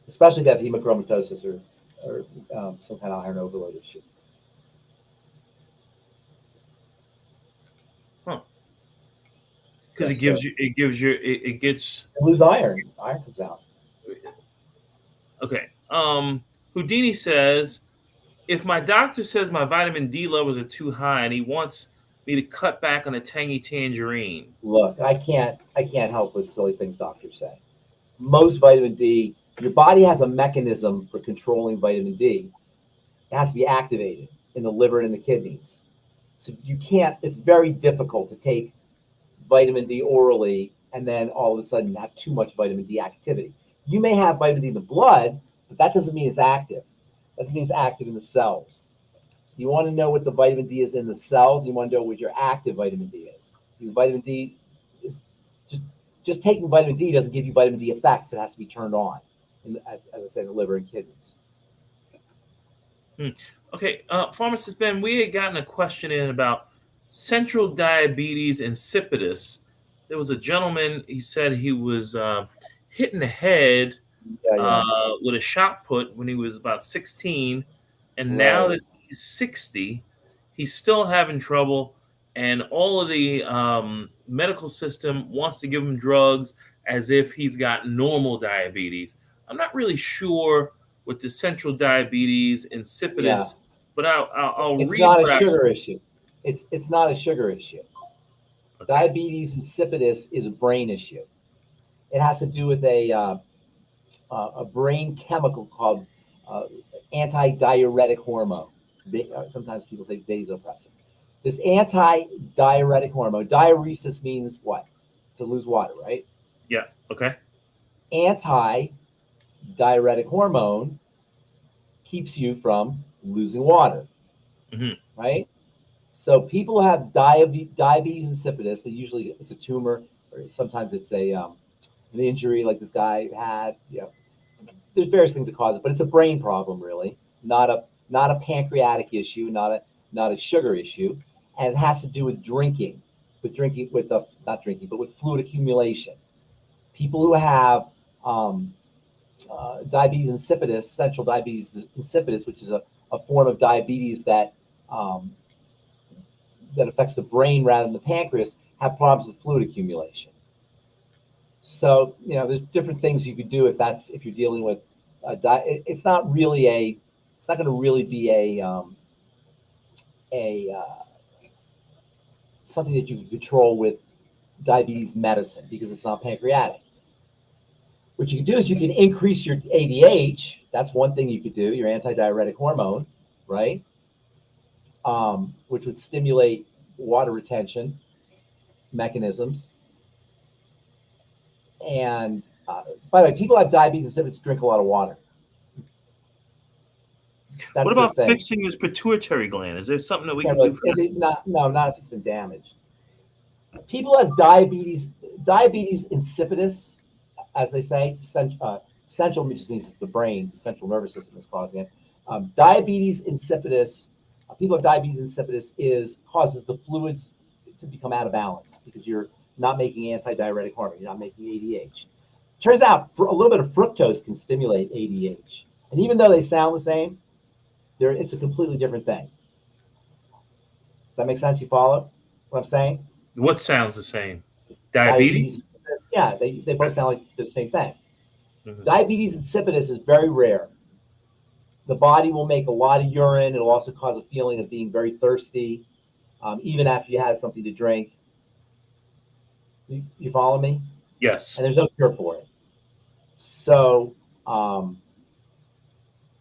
Especially if you have hemochromatosis or some kind of iron overload issue. Huh. Because it gets. You lose iron. Iron comes out. Okay. Houdini says, if my doctor says my vitamin D levels are too high and he wants me to cut back on a tangy tangerine. Look, I can't help with silly things doctors say. Most vitamin D, your body has a mechanism for controlling vitamin D. It has to be activated in the liver and in the kidneys. So it's very difficult to take vitamin D orally and then all of a sudden have too much vitamin D activity. You may have vitamin D in the blood, but that doesn't mean it's active. That doesn't mean it's active in the cells. So you want to know what the vitamin D is in the cells. You want to know what your active vitamin D is. Because vitamin D is just taking vitamin D doesn't give you vitamin D effects. It has to be turned on, as I said, in the liver and kidneys. Okay, Pharmacist Ben, we had gotten a question in about central diabetes insipidus. There was a gentleman, he said he was hit in the head with a shot put when he was about 16, and now that he's 60, he's still having trouble, and all of the medical system wants to give him drugs as if he's got normal diabetes. I'm not really sure with the central diabetes insipidus, but I'll read. It's not a sugar issue. It's not a sugar issue. Okay. Diabetes insipidus is a brain issue. It has to do with a brain chemical called antidiuretic hormone. Sometimes people say vasopressin. This antidiuretic hormone, diuresis means what? To lose water, right? Yeah. Okay. Antidiuretic hormone keeps you from losing water, right? So people who have diabetes insipidus, it's a tumor, or sometimes it's an injury like this guy had. There's various things that cause it, but it's a brain problem, really, not a pancreatic issue, not a sugar issue, and it has to do with with fluid accumulation. People who have diabetes insipidus, central diabetes insipidus, which is a form of diabetes that affects the brain rather than the pancreas, have problems with fluid accumulation. So there's different things you could do if you're dealing with it's not going to really be something that you can control with diabetes medicine because it's not pancreatic. What you can do is you can increase your ADH. That's one thing you could do, your antidiuretic hormone, right? Which would stimulate water retention mechanisms. And by the way, people who have diabetes insipidus drink a lot of water. What about fixing his pituitary gland? Is there something that we can do for that? Not if it's been damaged. People who have diabetes insipidus, as they say, central just means it's the brain, the central nervous system is causing it. Diabetes insipidus, people with diabetes insipidus causes the fluids to become out of balance because you're not making antidiuretic hormone, you're not making ADH. Turns out a little bit of fructose can stimulate ADH. And even though they sound the same, it's a completely different thing. Does that make sense? You follow what I'm saying? What sounds the same? Diabetes? Yeah, they both sound like the same thing. Diabetes insipidus is very rare. The body will make a lot of urine. It'll also cause a feeling of being very thirsty, even after you had something to drink. You follow me? Yes. And there's no cure for it. So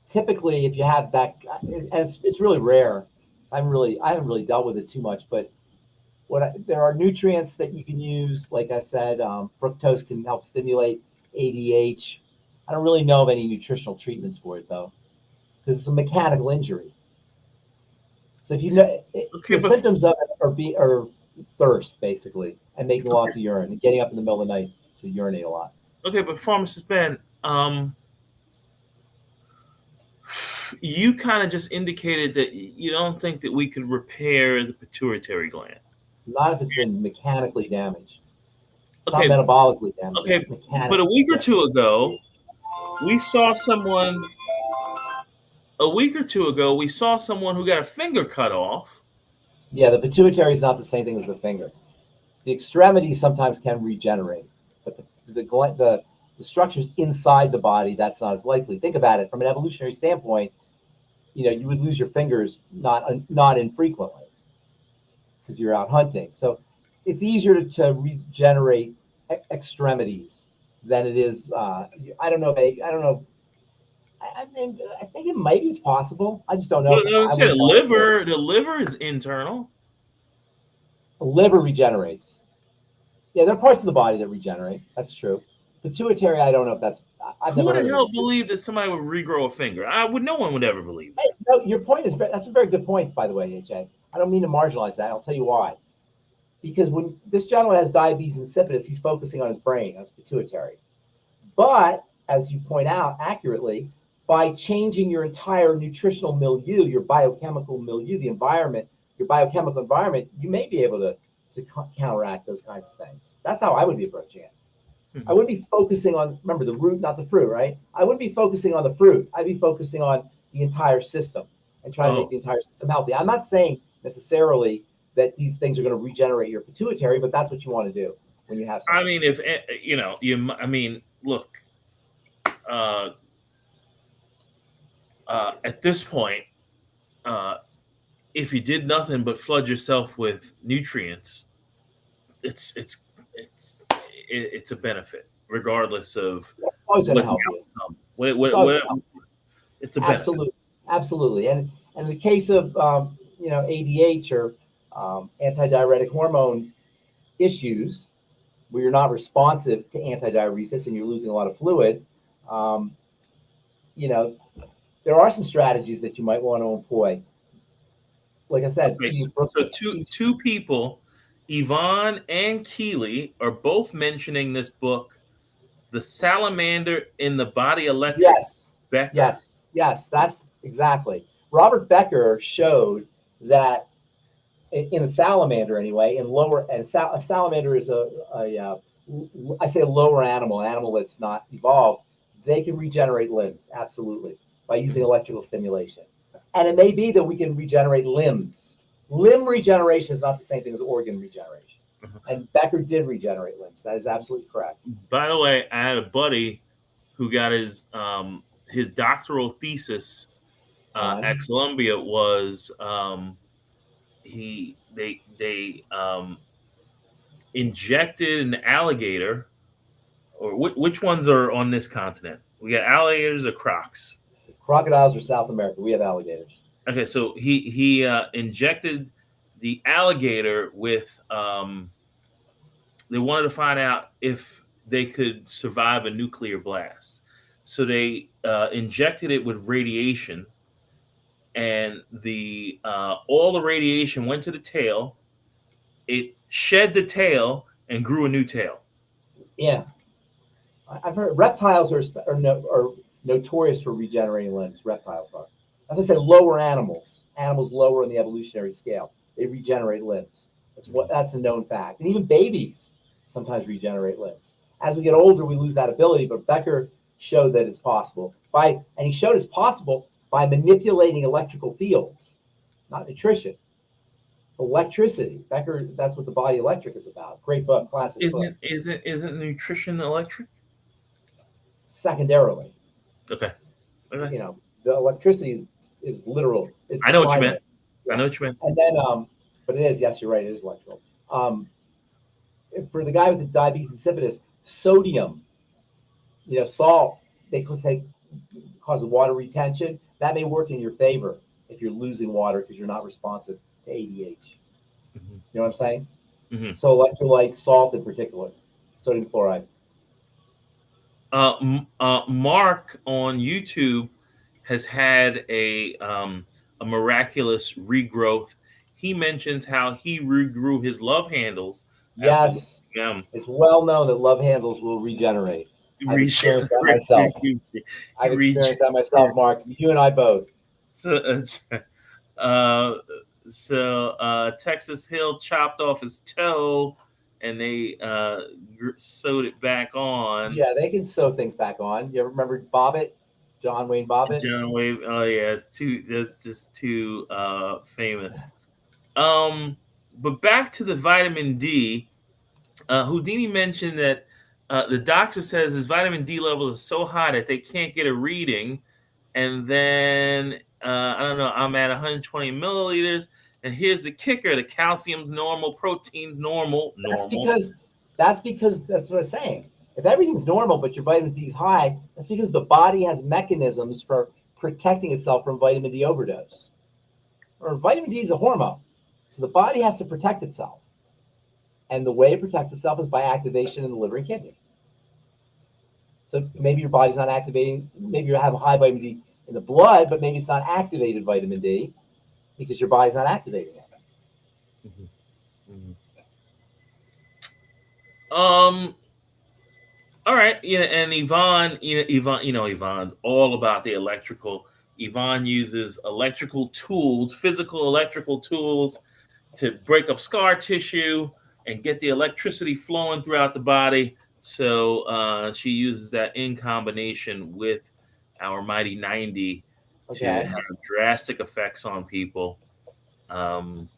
typically, if you have that, and it's really rare. I haven't really dealt with it too much, but there are nutrients that you can use. Like I said, fructose can help stimulate ADH. I don't really know of any nutritional treatments for it though, because it's a mechanical injury. So if you know, the symptoms of it are thirst basically, and making lots of urine and getting up in the middle of the night to urinate a lot. Okay, but Pharmacist Ben, you kind of just indicated that you don't think that we could repair the pituitary gland. Not if it's been mechanically damaged. It's not metabolically damaged. Okay, but a week or two ago, we saw someone who got a finger cut off. Yeah, the pituitary is not the same thing as the finger. The extremities sometimes can regenerate, but the structures inside the body, that's not as likely. Think about it from an evolutionary standpoint. You would lose your fingers not infrequently because you're out hunting. So it's easier to regenerate extremities than it is. I don't know. I think it might be possible. I just don't know. The liver is internal. The liver regenerates. Yeah, there are parts of the body that regenerate. That's true. Pituitary, I don't know if that's. Who would hell believe that somebody would regrow a finger? No one would ever believe that. Hey, no, your point that's a very good point, by the way, AJ. I don't mean to marginalize that. I'll tell you why. Because when this gentleman has diabetes insipidus, he's focusing on his brain, on his pituitary. But as you point out accurately, by changing your entire nutritional milieu, your biochemical milieu, the environment, your biochemical environment, you may be able to counteract those kinds of things. That's how I would be approaching it. I wouldn't be focusing on, remember, the root, not the fruit, right? I wouldn't be focusing on the fruit. I'd be focusing on the entire system and trying to make the entire system healthy. I'm not saying necessarily that these things are going to regenerate your pituitary, but that's what you want to do when you have something. I mean, look, at this point, if you did nothing but flood yourself with nutrients, it's a benefit, regardless of always going to help you. It's a benefit. Absolutely. And in the case of ADH or antidiuretic hormone issues, where you're not responsive to antidiuresis and you're losing a lot of fluid, there are some strategies that you might want to employ. Like I said, so two people, Yvonne and Keely, are both mentioning this book, The Salamander in the Body Electric. Yes. Becker. Yes, that's exactly. Robert Becker showed that in a salamander, anyway, a salamander is I say a lower animal, an animal that's not evolved. They can regenerate limbs, absolutely, by using electrical stimulation. And it may be that we can regenerate limbs. Limb regeneration is not the same thing as organ regeneration. And Becker did regenerate limbs. That is absolutely correct. By the way, I had a buddy who got his doctoral thesis at Columbia was they injected an alligator, or which ones are on this continent? We got alligators or crocs? Crocodiles are South America. We have alligators. Okay, so he injected the alligator with they wanted to find out if they could survive a nuclear blast. So they injected it with radiation, and all the radiation went to the tail. It shed the tail and grew a new tail. Yeah, I've heard reptiles are notorious for regenerating limbs. Reptiles are. As I said, lower animals lower in the evolutionary scale, they regenerate limbs. That's a known fact. And even babies sometimes regenerate limbs. As we get older, we lose that ability, but Becker showed that it's possible. And he showed it's possible by manipulating electrical fields, not nutrition. Electricity. Becker, that's what the body electric is about. Great book, classic book. Isn't nutrition electric? Secondarily. Okay. the electricity is literal. I know what you meant. Yeah. I know what you meant. And then, but it is, yes, you're right, it is electrical. For the guy with the diabetes insipidus, sodium, salt, they could say cause of water retention. That may work in your favor if you're losing water because you're not responsive to ADH. Mm-hmm. You know what I'm saying? Mm-hmm. So electrolytes, salt in particular, sodium chloride. Mark on YouTube has had a miraculous regrowth. He mentions how he regrew his love handles. Yes, it's well known that love handles will regenerate. I've experienced that myself. Mark. You and I both. So Texas Hill chopped off his toe, and they sewed it back on. Yeah, they can sew things back on. You ever remember Bobbitt? John Wayne Bobbitt? John Wayne. Oh yeah, that's just too famous. But back to the vitamin D. Houdini mentioned that the doctor says his vitamin D level is so high that they can't get a reading. And then, I don't know, I'm at 120 milliliters. And here's the kicker. The calcium's normal, protein's normal. That's because that's what I'm saying. If everything's normal, but your vitamin D is high, that's because the body has mechanisms for protecting itself from vitamin D overdose. Or vitamin D is a hormone. So the body has to protect itself. And the way it protects itself is by activation in the liver and kidney. So maybe your body's not activating, maybe you have a high vitamin D in the blood, but maybe it's not activated vitamin D because your body's not activating it. Mm-hmm. Mm-hmm. All right. Yeah, and Yvonne, Yvonne's all about the electrical. Yvonne uses electrical tools, physical electrical tools to break up scar tissue and get the electricity flowing throughout the body. So she uses that in combination with our Mighty 90 to have drastic effects on people. And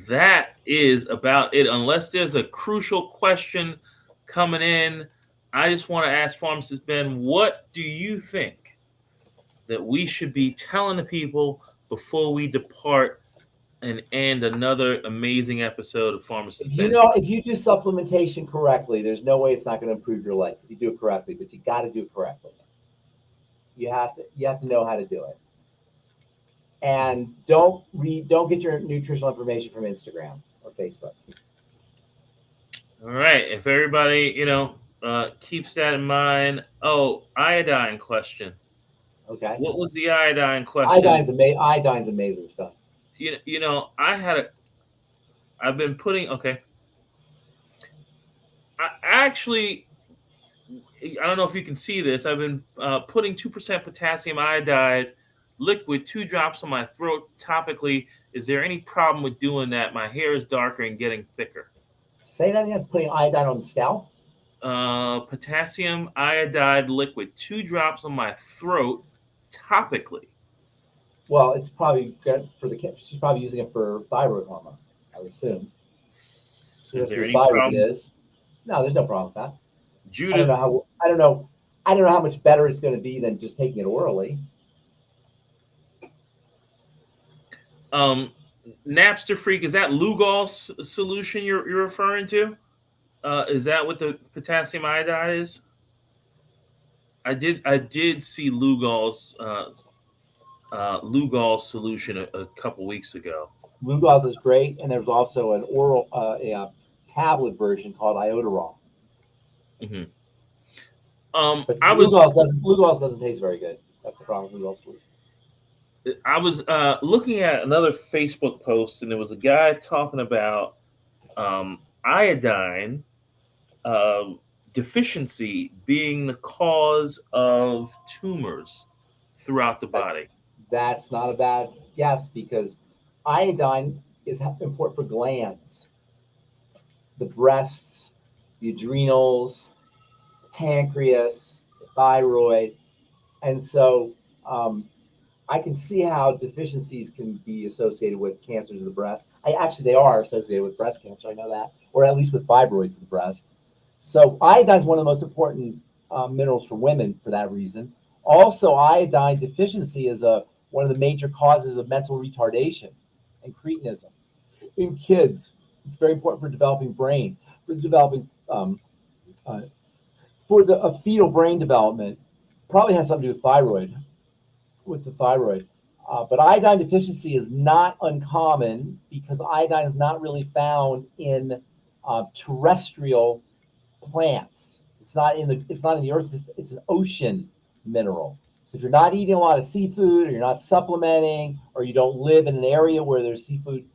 that is about it. Unless there's a crucial question coming in, I just want to ask Pharmacist Ben, what do you think that we should be telling the people before we depart and end another amazing episode of Pharmacist Ben? If you do supplementation correctly, there's no way it's not going to improve your life if you do it correctly, but you got to do it correctly. You have to know how to do it. And don't get your nutritional information from Instagram or Facebook. All right. If everybody, keeps that in mind. Oh, iodine question. Okay. What was the iodine question? Iodine's amazing stuff. I've been putting, okay. I don't know if you can see this. I've been putting 2% potassium iodide liquid, 2 drops on my throat topically. Is there any problem with doing that? My hair is darker and getting thicker. Say that again, putting iodine on the scalp? Potassium iodide liquid, 2 drops on my throat topically. Well, it's probably good for she's probably using it for thyroid hormone, I would assume. Is there any problem? No, there's no problem with that. Judah. I don't know how much better it's going to be than just taking it orally. Napster Freak, is that Lugol solution you're referring to? Is that what the potassium iodide is? I did see Lugol's Lugol solution a couple weeks ago. Lugol's is great, and there's also an oral a tablet version called Iodoral. Mm-hmm. But Lugol's doesn't taste very good. That's the problem with Lugol's solution. I was looking at another Facebook post, and there was a guy talking about iodine deficiency being the cause of tumors throughout the body. That's not a bad guess, because iodine is important for glands, the breasts, the adrenals, the pancreas, the thyroid, and so I can see how deficiencies can be associated with cancers of the breast. They are associated with breast cancer. I know that, or at least with fibroids of the breast. So iodine is one of the most important minerals for women for that reason. Also, iodine deficiency is one of the major causes of mental retardation and cretinism in kids. It's very important for developing brain, for developing fetal brain development. Probably has something to do with the thyroid. But iodine deficiency is not uncommon because iodine is not really found in terrestrial plants. It's not in the earth. It's an ocean mineral. So if you're not eating a lot of seafood, or you're not supplementing, or you don't live in an area where there's seafood,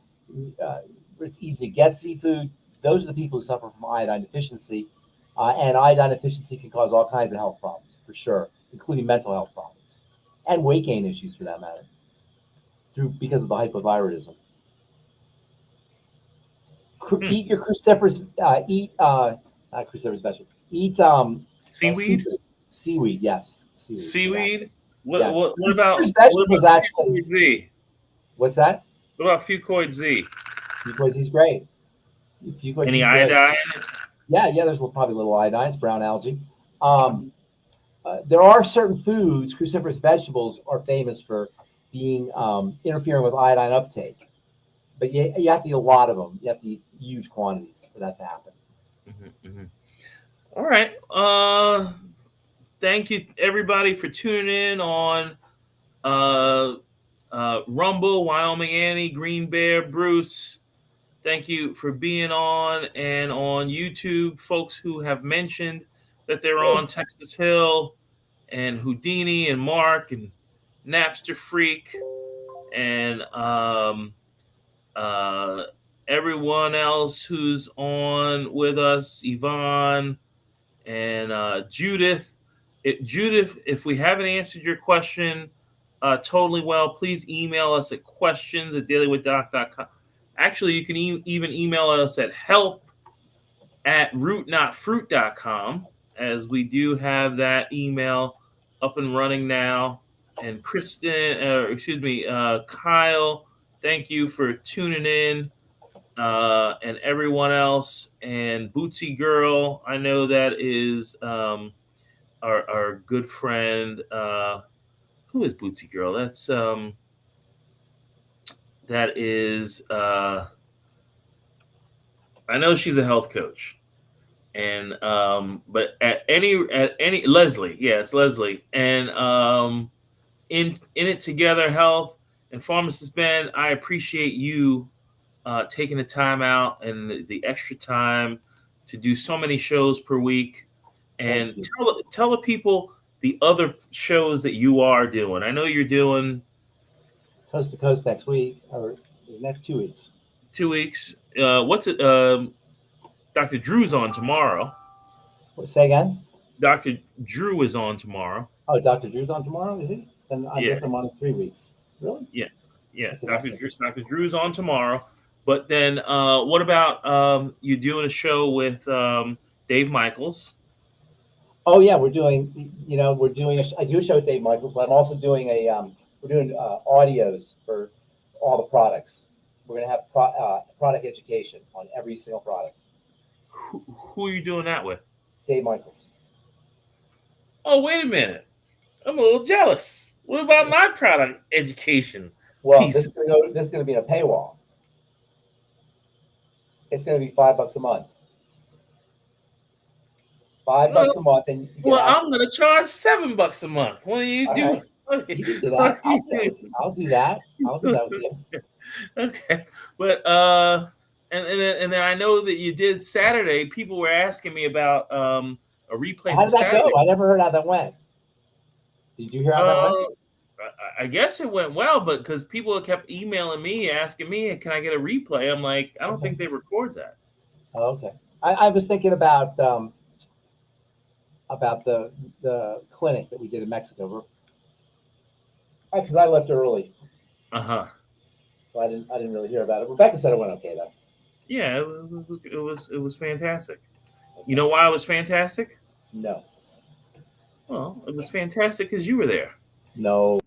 where it's easy to get seafood, those are the people who suffer from iodine deficiency. And iodine deficiency can cause all kinds of health problems, for sure, including mental health problems and weight gain issues, for that matter, because of the hypothyroidism. Eat your cruciferous. Not cruciferous vegetable. Eat seaweed. Seaweed, yes. Seaweed. Exactly. What about FucoidZ? What's that? What about FucoidZ? FucoidZ is great. Any iodine? Yeah. There's probably a little iodine. It's brown algae. There are certain foods, cruciferous vegetables are famous for being interfering with iodine uptake, but you have to eat a lot of them. You have to eat huge quantities for that to happen. All right. Thank you, everybody, for tuning in on Rumble, Wyoming Annie, Green Bear, Bruce. Thank you for being on, and on YouTube, folks who have mentioned that they're on Texas Hill, and Houdini, and Mark, and Napster Freak, and everyone else who's on with us, Yvonne and Judith. Judith, if we haven't answered your question totally well, please email us at questions@dailywithdoc.com. Actually, you can even email us at help@rootnotfruit.com, as we do have that email up and running now. And Kyle, thank you for tuning in, and everyone else. And Bootsy Girl, I know that is our good friend. Who is Bootsy Girl? That is I know she's a health coach, and but at any Leslie, it's Leslie, and in it together health and Pharmacist Ben, I appreciate you taking the time out and the extra time to do so many shows per week, and tell the people the other shows that you are doing. I know you're doing Coast to Coast next week, or is it next 2 weeks? 2 weeks. What's it? Dr. Drew's on tomorrow. Say again? Dr. Drew is on tomorrow. Oh, Dr. Drew's on tomorrow, is he? Then I guess I'm on in 3 weeks. Really? Yeah. Dr. Drew's on tomorrow. But then what about you doing a show with Dave Michaels? Oh yeah, I do a show with Dave Michaels, but I'm also doing we're doing audios for all the products. We're going to have product education on every single product. Who are you doing that with? Dave Michaels. Oh, wait a minute. I'm a little jealous. What about my product education? Well, this is going to be in a paywall. It's going to be $5 a month. $5 a month, and I'm going to charge $7 a month. What do you do? Right. You can do that. I'll do that. I'll do that with you. Okay, but and then I know that you did Saturday. People were asking me about a replay. How did that go? I never heard how that went. Did you hear how that went? I guess it went well, but because people kept emailing me, asking me, "Can I get a replay?" I'm like, I don't think they record that. Oh, okay. I was thinking about the clinic that we did in Mexico, because I left early. So I didn't really hear about it. Rebecca said it went okay though. Yeah, it was fantastic. You know why it was fantastic? No. Well, it was fantastic because you were there. No.